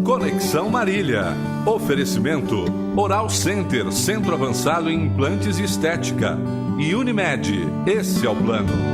Conexão Marília. Oferecimento Oral Center, Centro Avançado em Implantes e Estética. E Unimed, esse é o plano.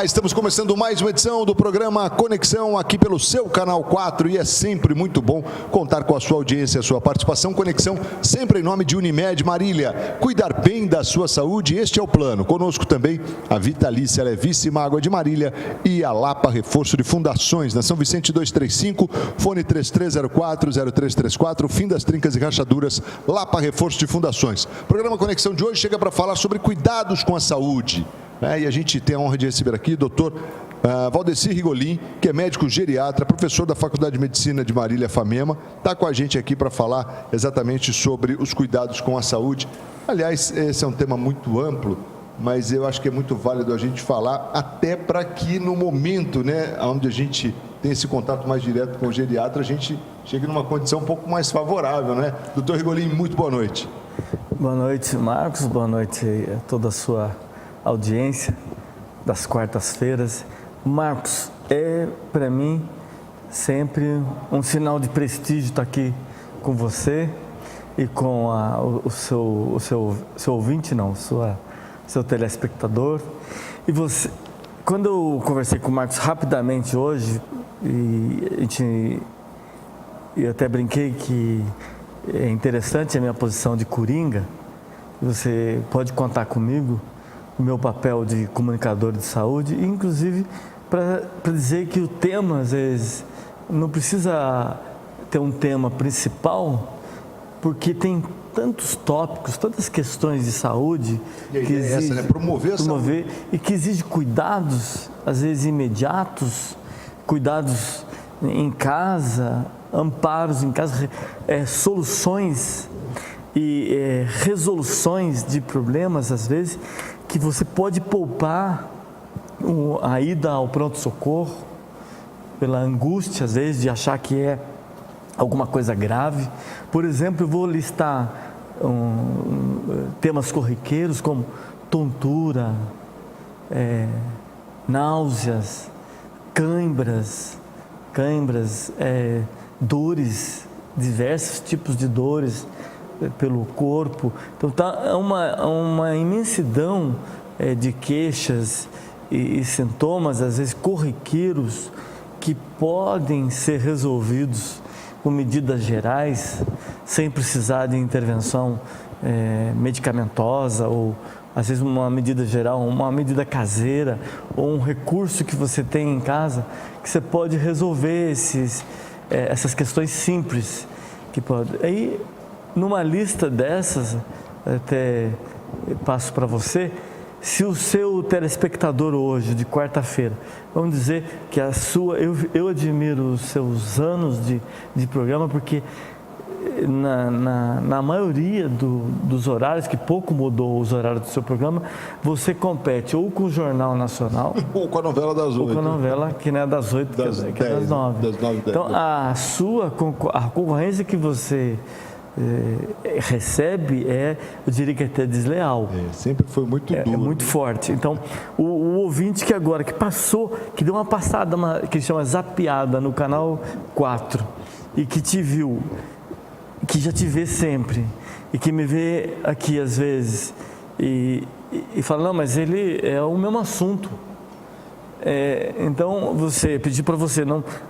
Estamos começando mais uma edição do programa Conexão aqui pelo seu Canal 4 e é sempre muito bom contar com a sua audiência, a sua participação. Conexão sempre em nome de Unimed Marília. Cuidar bem da sua saúde, este é o plano. Conosco também a Vitalícia Levíssima Água de Marília e a Lapa Reforço de Fundações, na São Vicente 235, fone 3304-0334, fim das trincas e rachaduras, Lapa Reforço de Fundações. O programa Conexão de hoje chega para falar sobre cuidados com a saúde. E a gente tem a honra de receber aqui o doutor Valdecir Rigolin, que é médico geriatra, professor da Faculdade de Medicina de Marília, FAMEMA, está com a gente aqui para falar exatamente sobre os cuidados com a saúde. Aliás, esse é um tema muito amplo, mas eu acho que é muito válido a gente falar, até para que no momento, onde a gente tem esse contato mais direto com o geriatra, a gente chegue numa condição um pouco mais favorável, né? Doutor Rigolin, muito boa noite. Boa noite, Marcos, boa noite a toda a sua audiência das quartas-feiras. Marcos, é para mim sempre um sinal de prestígio estar aqui com você e com o seu ouvinte, não, seu telespectador. E você, quando eu conversei com o Marcos rapidamente hoje, eu até brinquei que é interessante a minha posição de coringa. Você pode contar comigo, o meu papel de comunicador de saúde, inclusive para dizer que o tema, às vezes, não precisa ter um tema principal, porque tem tantos tópicos, tantas questões de saúde que exige promover a saúde e que exige cuidados, às vezes imediatos, cuidados em casa, amparos em casa, soluções e resoluções de problemas, às vezes, que você pode poupar a ida ao pronto-socorro, pela angústia, às vezes, de achar que é alguma coisa grave. Por exemplo, eu vou listar temas corriqueiros como tontura, náuseas, cãibras, dores, diversos tipos de dores pelo corpo. Então tá uma imensidão de queixas e sintomas, às vezes corriqueiros, que podem ser resolvidos com medidas gerais, sem precisar de intervenção medicamentosa, ou às vezes uma medida geral, uma medida caseira, ou um recurso que você tem em casa, que você pode resolver essas questões simples. Aí, numa lista dessas, até passo para você, se o seu telespectador hoje, de quarta-feira, vamos dizer que eu admiro os seus anos de programa, porque na maioria dos horários, que pouco mudou os horários do seu programa, você compete ou com o Jornal Nacional, ou com a novela das 8. Ou com a novela que não é das 8, que é das 9. Então, a concorrência que você recebe eu diria que é até desleal. Sempre foi muito duro. É muito forte. Então, o ouvinte que agora, que passou, que deu uma passada, que chama zapeada no Canal 4, e que te viu, que já te vê sempre, e que me vê aqui às vezes, e fala, não, mas ele é o mesmo assunto. Então, pedir para você,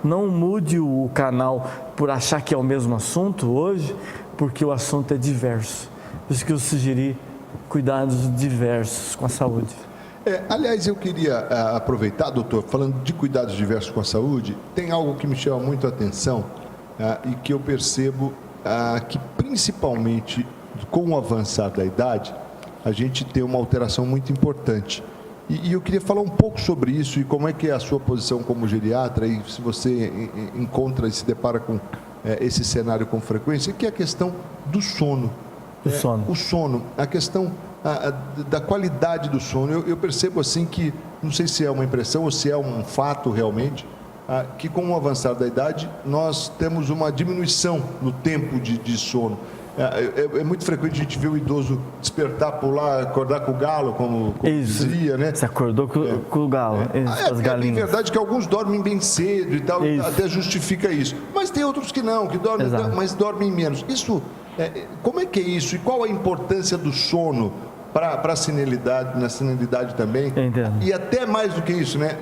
não mude o canal por achar que é o mesmo assunto hoje, porque o assunto é diverso. Por isso que eu sugeri cuidados diversos com a saúde. Aliás, eu queria aproveitar, doutor, falando de cuidados diversos com a saúde, tem algo que me chama muito a atenção e que eu percebo que, principalmente com o avançar da idade, a gente tem uma alteração muito importante. E eu queria falar um pouco sobre isso e como é que é a sua posição como geriatra, e se você encontra e se depara com esse cenário com frequência, que é a questão do sono. O sono, a questão da qualidade do sono. Eu percebo assim que, não sei se é uma impressão ou se é um fato realmente, que com o avançar da idade nós temos uma diminuição no tempo de sono. É muito frequente a gente ver o idoso despertar, pular, acordar com o galo, como dizia, né? Você acordou com o galo, as galinhas. É verdade que alguns dormem bem cedo e tal, até justifica isso. Mas tem outros que não, que dormem, mas dormem menos. Isso, como é que é isso? E qual a importância do sono para a senilidade, na senilidade também? Entendo. E até mais do que isso, né?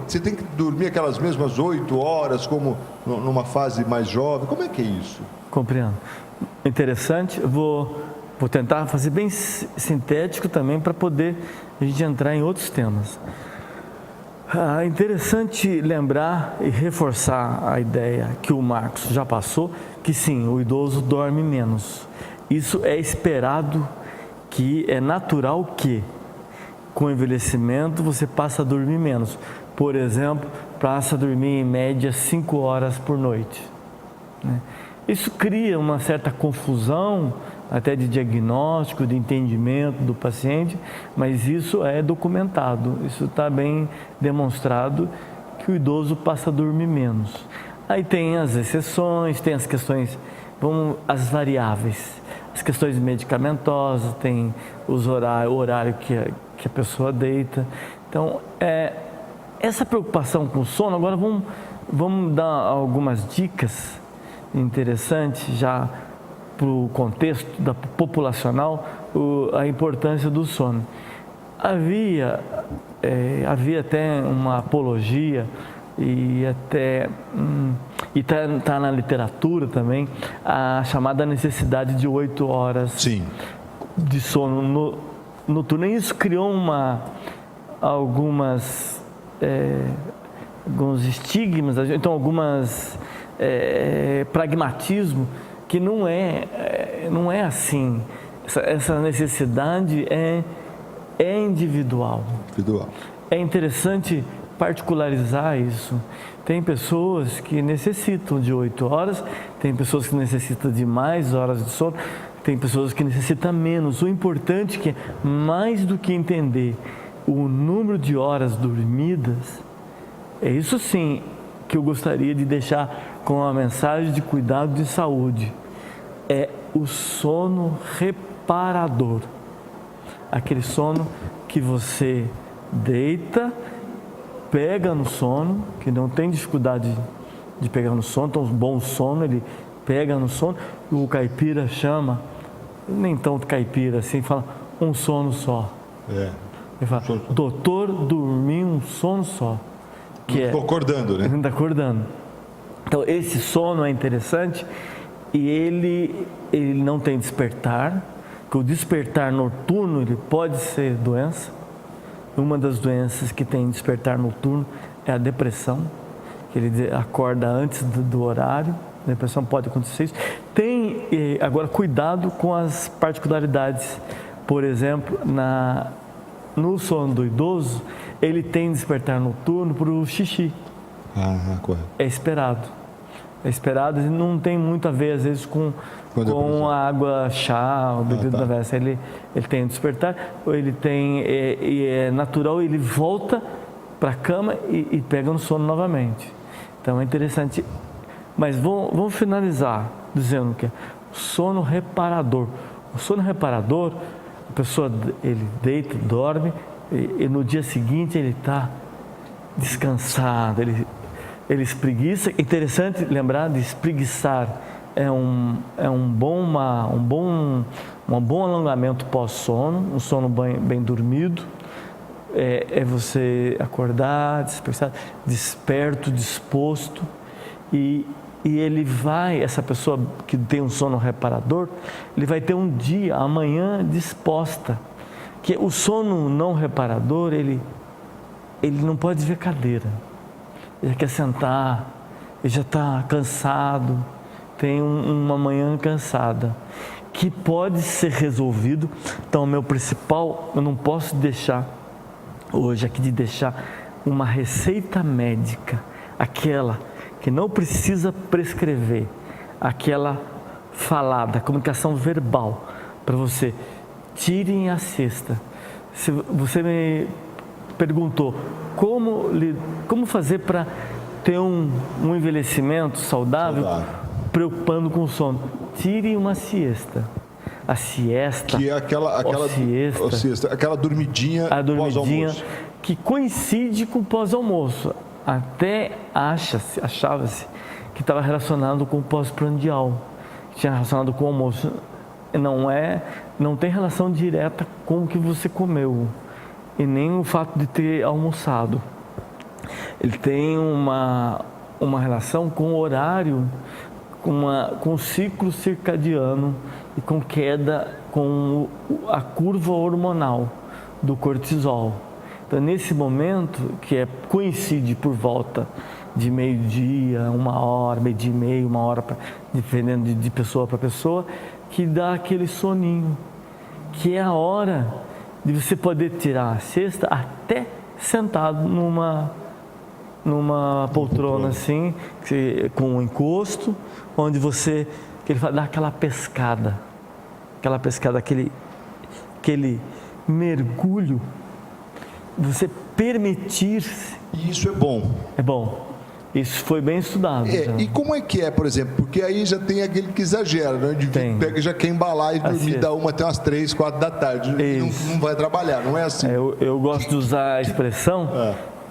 Você tem que dormir aquelas mesmas 8 horas, como numa fase mais jovem. Como é que é isso? Compreendo. Interessante. Vou tentar fazer bem sintético também para poder a gente entrar em outros temas. É interessante lembrar e reforçar a ideia que o Marcos já passou, que sim, o idoso dorme menos. Isso é esperado, que é natural que com o envelhecimento você passa a dormir menos. Por exemplo, passa a dormir em média 5 horas por noite, né? Isso cria uma certa confusão, até de diagnóstico, de entendimento do paciente, mas isso é documentado, isso está bem demonstrado que o idoso passa a dormir menos. Aí tem as exceções, tem as questões, as variáveis, as questões medicamentosas, tem o horário que a pessoa deita. Então, essa preocupação com o sono, agora vamos dar algumas dicas interessante já para o contexto populacional, a importância do sono. Havia até uma apologia e está na literatura também a chamada necessidade de 8 horas de sono noturno. E isso criou alguns estigmas, então pragmatismo, que não é assim. Essa necessidade é individual. É interessante particularizar isso. Tem pessoas que necessitam de 8 horas, tem pessoas que necessitam de mais horas de sono, tem pessoas que necessitam menos. O importante é que, mais do que entender o número de horas dormidas, é isso sim que eu gostaria de deixar com a mensagem de cuidado de saúde. É o sono reparador. Aquele sono que você deita, pega no sono, que não tem dificuldade de pegar no sono, então um bom sono, ele pega no sono, o caipira chama, nem tanto caipira assim, fala um sono só. Ele fala, doutor, dormi um sono só. Estou acordando, né? Está acordando. Então, esse sono é interessante e ele não tem despertar, que o despertar noturno ele pode ser doença. Uma das doenças que tem despertar noturno é a depressão, que ele acorda antes do horário. A depressão pode acontecer isso. Tem, agora, cuidado com as particularidades. Por exemplo, no sono do idoso, ele tem despertar noturno para o xixi. Correto. É esperado e não tem muito a ver às vezes com a água, chá, ou bebida da veste. Ele tem despertar, ou ele tem, e é natural, ele volta para a cama e pega no sono novamente. Então é interessante. Mas vamos finalizar dizendo que sono reparador. O sono reparador, a pessoa ele deita, dorme, e no dia seguinte ele está descansado, ele espreguiça. Interessante lembrar de espreguiçar, é um bom alongamento pós-sono, um sono bem dormido, é você acordar, desperto, disposto, e essa pessoa que tem um sono reparador, ele vai ter um dia, amanhã, disposta. Que o sono não reparador, ele não pode ver cadeira. Ele quer sentar, ele já está cansado, tem uma manhã cansada, que pode ser resolvido. Então, o meu principal, eu não posso deixar hoje aqui de deixar uma receita médica, aquela que não precisa prescrever, aquela falada, comunicação verbal, para você. Tirem a siesta. Se você me perguntou como fazer para ter um envelhecimento saudável, preocupando com o sono. Tire uma siesta. A siesta. Que é aquela dormidinha pós-almoço. Que coincide com o pós-almoço. Até achava-se que estava relacionado com o pós-prandial, que tinha relacionado com o almoço. Não tem relação direta com o que você comeu e nem o fato de ter almoçado. Ele tem uma relação com o horário, com o ciclo circadiano e com a curva hormonal do cortisol. Então, nesse momento, que coincide por volta de meio-dia, 1h, meio-dia e meio, 1h, dependendo de pessoa para pessoa, que dá aquele soninho, que é a hora de você poder tirar a siesta até sentado numa poltrona assim, com um encosto, onde que ele vai dar aquela pescada, aquele mergulho, você permitir-se. E isso é bom. É bom. Isso foi bem estudado. E como é que é, por exemplo? Porque aí já tem aquele que exagera, né? Pega, já quer embalar e dormir da 1 até umas 3, 4 da tarde. E não vai trabalhar, não é assim? Eu gosto de usar a expressão,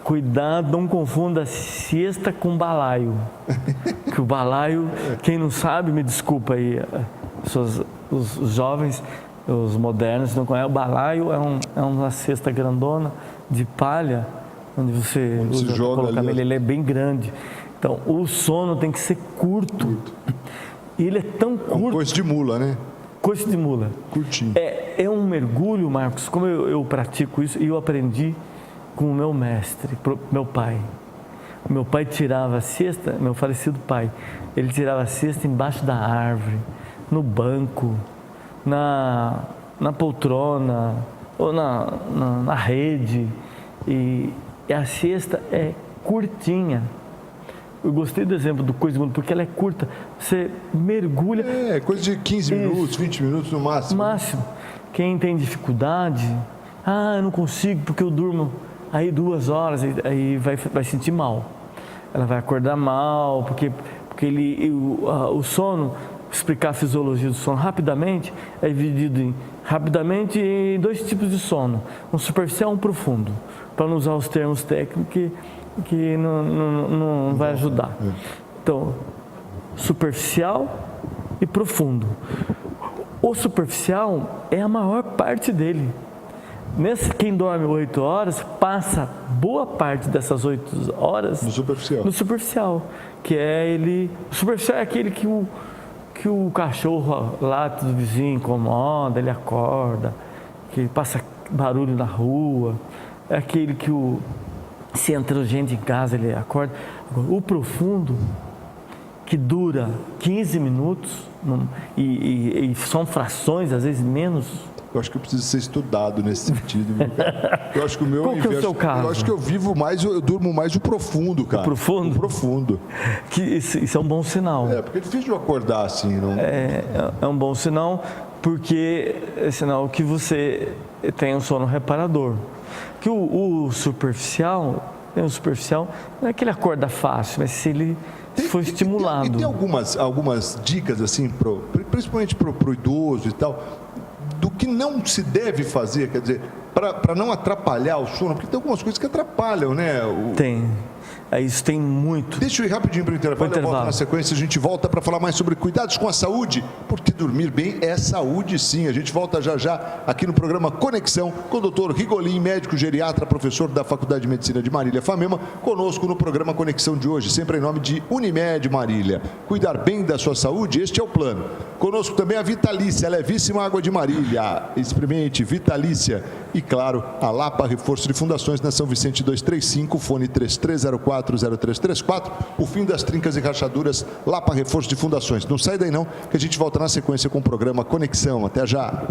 cuidado, não confunda siesta com balaio. Que o balaio, quem não sabe, me desculpa aí, os jovens, os modernos, não conhecem. O balaio é uma cesta grandona de palha, onde você usa para colocar nele, ele é bem grande. Então, o sono tem que ser curto. E ele é tão curto. É um coice de mula, né? Coice de mula. Curtinho. É um mergulho, Marcos, como eu pratico isso, e eu aprendi com o meu mestre, meu pai. Meu pai tirava a siesta, meu falecido pai, ele tirava a siesta embaixo da árvore, no banco, na poltrona, ou na rede, e a siesta é curtinha. Eu gostei do exemplo do coisa de mula, porque ela é curta. Você mergulha. Coisa de 15 minutos, 20 minutos no máximo. Máximo. Quem tem dificuldade, eu não consigo porque eu durmo aí 2 horas, aí vai sentir mal. Ela vai acordar mal, porque o sono, explicar a fisiologia do sono rapidamente, é dividido rapidamente em 2 tipos de sono, um superficial e um profundo, para não usar os termos técnicos que não vai ajudar. Então, superficial e profundo. O superficial é a maior parte dele. Quem dorme 8 horas, passa boa parte dessas 8 horas no superficial, que é o superficial é aquele que o cachorro late do vizinho incomoda, ele acorda, que passa barulho na rua, é aquele que se entra gente em casa, ele acorda. O profundo, que dura 15 minutos, e são frações, às vezes menos. Eu acho que eu preciso ser estudado nesse sentido, meu cara. Eu acho que o meu Qual que é o seu caso? Eu acho que eu durmo mais o profundo, cara. O profundo? O profundo. Isso é um bom sinal. Porque é difícil de eu acordar assim, não? É um bom sinal, porque é sinal que você tem um sono reparador. Que o superficial não é que ele acorda fácil, mas se ele for estimulado. E tem algumas dicas, assim, principalmente para o idoso e tal, do que não se deve fazer, quer dizer, para não atrapalhar o sono, porque tem algumas coisas que atrapalham, né? Tem. Isso tem muito. Deixa eu ir rapidinho para o intervalo, eu volto na sequência, a gente volta para falar mais sobre cuidados com a saúde, porque dormir bem é saúde sim. A gente volta já aqui no programa Conexão com o Dr. Rigolim, médico geriatra, professor da Faculdade de Medicina de Marília FAMEMA, conosco no programa Conexão de hoje, sempre em nome de Unimed Marília. Cuidar bem da sua saúde, este é o plano. Conosco também a Vitalícia, a levíssima água de Marília. Experimente Vitalícia. E claro, a Lapa Reforço de Fundações na São Vicente 235, fone 33040334, o fim das trincas e rachaduras, Lapa Reforço de Fundações. Não sai daí não, que a gente volta na sequência com o programa Conexão. Até já!